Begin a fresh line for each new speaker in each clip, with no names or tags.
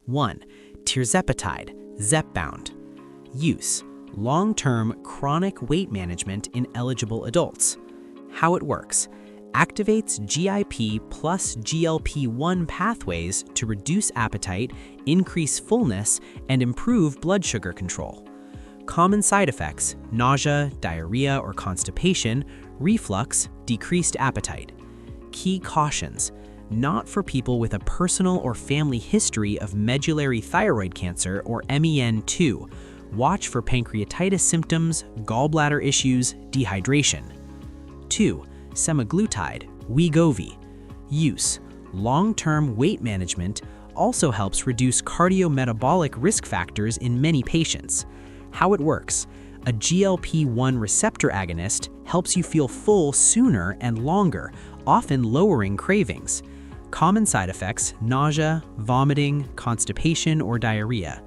1. Tirzepatide, Zepbound. Use: long-term chronic weight management in eligible adults. How it works: activates GIP plus GLP-1 pathways to reduce appetite, increase fullness, and improve blood sugar control. Common side effects: nausea, diarrhea or constipation, reflux, decreased appetite. Key cautions: not for people with a personal or family history of medullary thyroid cancer or MEN2. Watch for pancreatitis symptoms, gallbladder issues, dehydration. 2. Semaglutide, Wegovy. Use: long-term weight management, also helps reduce cardiometabolic risk factors in many patients. How it works: a GLP-1 receptor agonist helps you feel full sooner and longer, often lowering cravings. Common side effects: nausea, vomiting, constipation, or diarrhea.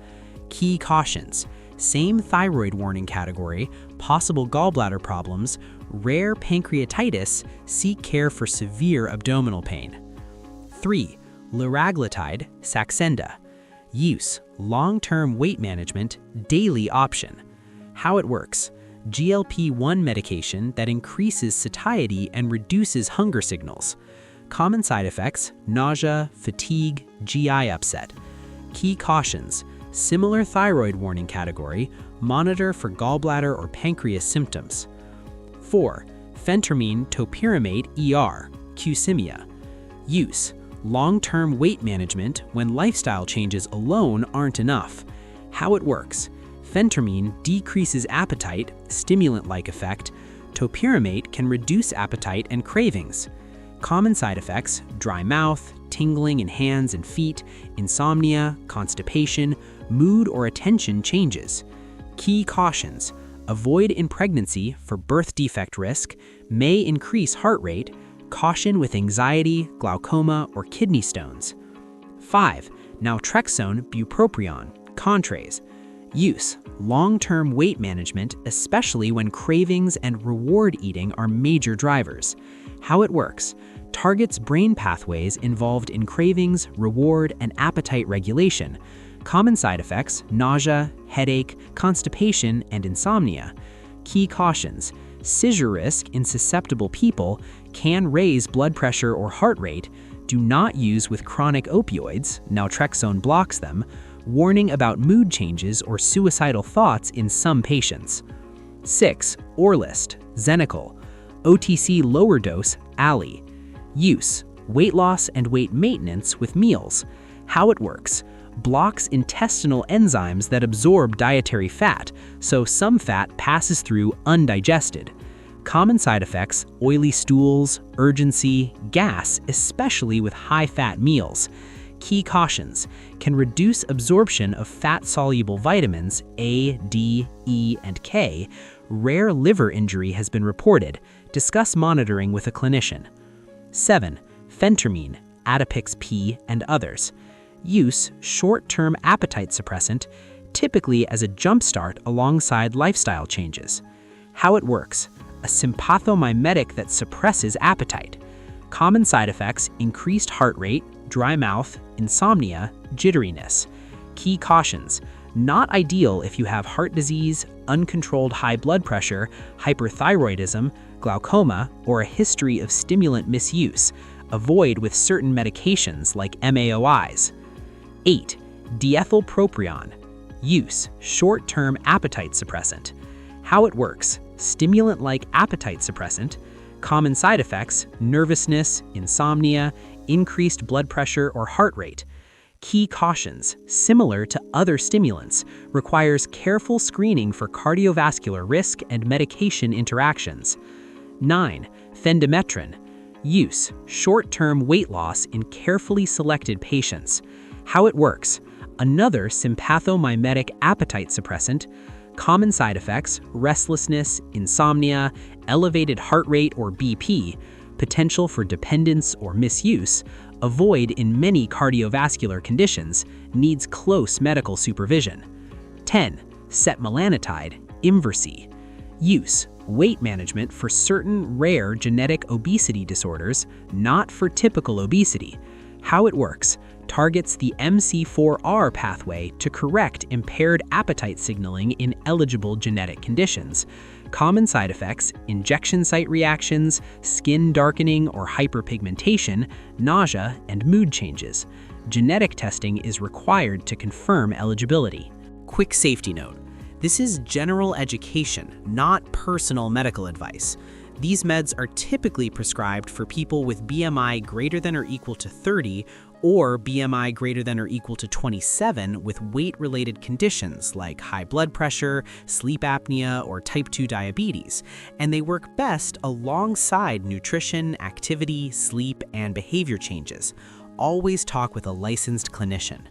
Key cautions: same thyroid warning category, possible gallbladder problems, rare pancreatitis, seek care for severe abdominal pain. 3. Liraglutide, Saxenda. Use: long-term weight management, daily option. How it works: GLP-1 medication that increases satiety and reduces hunger signals. Common side effects: nausea, fatigue, GI upset. Key cautions: similar thyroid warning category, monitor for gallbladder or pancreas symptoms. 4. Phentermine Topiramate ER, Qsymia. Use: long-term weight management when lifestyle changes alone aren't enough. How it works: Phentermine decreases appetite, stimulant-like effect. Topiramate can reduce appetite and cravings. Common side effects: dry mouth, tingling in hands and feet, insomnia, constipation, mood or attention changes. Key cautions: avoid in pregnancy for birth defect risk, may increase heart rate, caution with anxiety, glaucoma, or kidney stones. 5. Naltrexone, Bupropion, Contrave. Use: long-term weight management, especially when cravings and reward eating are major drivers. How it works: targets brain pathways involved in cravings, reward, and appetite regulation. Common side effects: nausea, headache, constipation, and insomnia. Key cautions: seizure risk in susceptible people, can raise blood pressure or heart rate, do not use with chronic opioids, naltrexone blocks them, warning about mood changes or suicidal thoughts in some patients. 6. Orlistat, Xenical, OTC lower dose, Alli. Use: weight loss and weight maintenance with meals. How it works: blocks intestinal enzymes that absorb dietary fat, so some fat passes through undigested. Common side effects: oily stools, urgency, gas, especially with high-fat meals. Key cautions: can reduce absorption of fat-soluble vitamins A, D, E, and K. Rare liver injury has been reported. Discuss monitoring with a clinician. 7. Phentermine, Adipex-P, and others. Use: short-term appetite suppressant, typically as a jumpstart alongside lifestyle changes. How it works: a sympathomimetic that suppresses appetite. Common side effects: increased heart rate, dry mouth, insomnia, jitteriness. Key cautions: not ideal if you have heart disease, uncontrolled high blood pressure, hyperthyroidism, glaucoma, or a history of stimulant misuse. Avoid with certain medications like MAOIs. 8. Diethylpropion. Use: short-term appetite suppressant. How it works: stimulant-like appetite suppressant. Common side effects: nervousness, insomnia, increased blood pressure or heart rate. Key cautions: similar to other stimulants, requires careful screening for cardiovascular risk and medication interactions. 9. Phendimetrazine. Use: short-term weight loss in carefully selected patients. How it works: another sympathomimetic appetite suppressant. Common side effects: restlessness, insomnia, elevated heart rate or BP, potential for dependence or misuse, avoid in many cardiovascular conditions, needs close medical supervision. 10. Setmelanotide, Imcivree. Use: weight management for certain rare genetic obesity disorders, not for typical obesity. How it works: targets the MC4R pathway to correct impaired appetite signaling in eligible genetic conditions. Common side effects: injection site reactions, skin darkening or hyperpigmentation, nausea, and mood changes. Genetic testing is required to confirm eligibility. Quick safety note: this is general education, not personal medical advice. These meds are typically prescribed for people with BMI greater than or equal to 30 or BMI greater than or equal to 27 with weight-related conditions like high blood pressure, sleep apnea, or type 2 diabetes, and they work best alongside nutrition, activity, sleep, and behavior changes. Always talk with a licensed clinician.